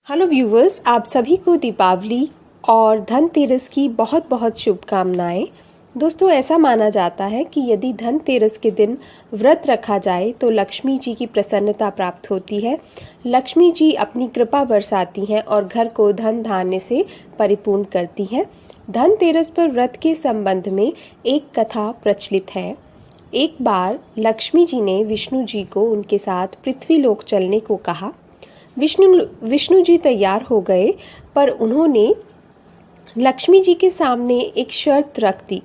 Hello viewers, आप सभी को दीपावली और धनतेरस की बहुत बहुत शुभकामनाएं। दोस्तों, ऐसा माना जाता है कि यदि धनतेरस के दिन व्रत रखा जाए तो लक्ष्मी जी की प्रसन्नता प्राप्त होती है। लक्ष्मी जी अपनी कृपा बरसाती हैं और घर को धन धान्य से परिपूर्ण करती हैं। धनतेरस पर व्रत के संबंध में एक कथा प्रचलित है। एक बार लक्ष्मी जी ने विष्णु जी को उनके साथ पृथ्वीलोक चलने को कहा। विष्णु जी तैयार हो गए, पर उन्होंने लक्ष्मी जी के सामने एक शर्त रख दी।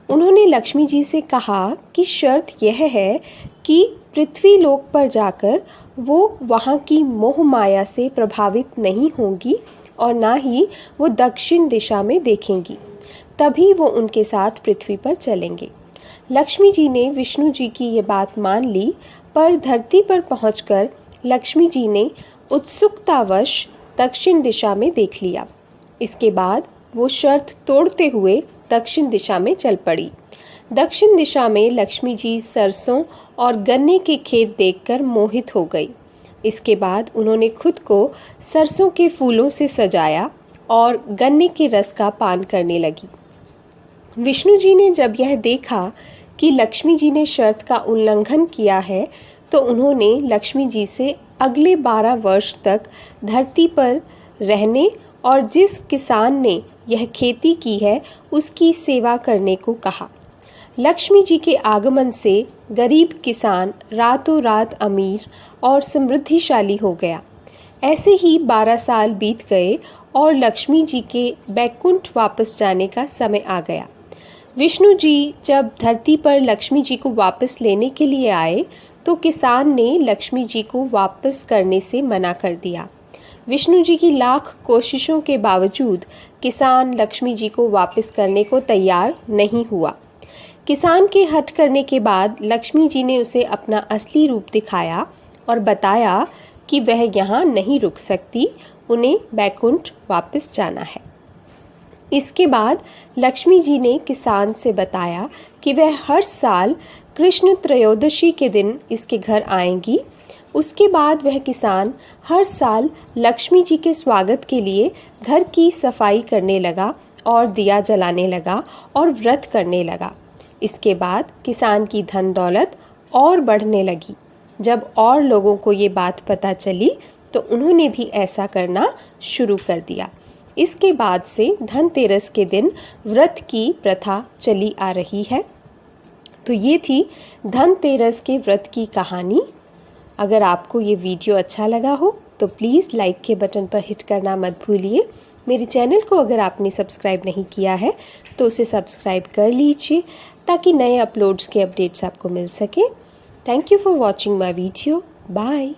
उन्होंने लक्ष्मी जी से कहा कि शर्त यह है कि पृथ्वी लोक पर जाकर वो वहाँ की मोह माया से प्रभावित नहीं होंगी और ना ही वो दक्षिण दिशा में देखेंगी, तभी वो उनके साथ पृथ्वी पर चलेंगे। लक्ष्मी जी ने विष्णु जी की ये बात मान ली, पर धरती पर पहुंचकर लक्ष्मी जी ने उत्सुकतावश दक्षिण दिशा में देख लिया। इसके बाद वो शर्त तोड़ते हुए दक्षिण दिशा में चल पड़ी। दक्षिण दिशा में लक्ष्मी जी सरसों और गन्ने के खेत देखकर मोहित हो गई। इसके बाद उन्होंने खुद को सरसों के फूलों से सजाया और गन्ने के रस का पान करने लगी। विष्णु जी ने जब यह देखा कि लक्ष्मी जी ने शर्त का उल्लंघन किया है, तो उन्होंने लक्ष्मी जी से अगले 12 वर्ष तक धरती पर रहने और जिस किसान ने यह खेती की है उसकी सेवा करने को कहा। लक्ष्मी जी के आगमन से गरीब किसान रातों रात अमीर और समृद्धिशाली हो गया। ऐसे ही 12 साल बीत गए और लक्ष्मी जी के बैकुंठ वापस जाने का समय आ गया। विष्णु जी जब धरती पर लक्ष्मी जी को वापस लेने के लिए आए तो किसान ने लक्ष्मी जी को वापस करने से मना कर दिया। विष्णु जी की लाख कोशिशों के बावजूद किसान लक्ष्मी जी को वापस करने को तैयार नहीं हुआ। किसान के हट करने के बाद लक्ष्मी जी ने उसे अपना असली रूप दिखाया और बताया कि वह यहाँ नहीं रुक सकती, उन्हें बैकुंठ वापस जाना है। इसके बाद लक्ष्मी जी ने किसान से बताया कि वह हर साल कृष्ण त्रयोदशी के दिन इसके घर आएंगी। उसके बाद वह किसान हर साल लक्ष्मी जी के स्वागत के लिए घर की सफाई करने लगा और दिया जलाने लगा और व्रत करने लगा। इसके बाद किसान की धन दौलत और बढ़ने लगी। जब और लोगों को ये बात पता चली तो उन्होंने भी ऐसा करना शुरू कर दिया। इसके बाद से धनतेरस के दिन व्रत की प्रथा चली आ रही है। तो ये थी धनतेरस के व्रत की कहानी। अगर आपको ये वीडियो अच्छा लगा हो तो प्लीज़ लाइक के बटन पर हिट करना मत भूलिए। मेरे चैनल को अगर आपने सब्सक्राइब नहीं किया है तो उसे सब्सक्राइब कर लीजिए ताकि नए अपलोड्स के अपडेट्स आपको मिल सके। Thank you for watching my video. Bye.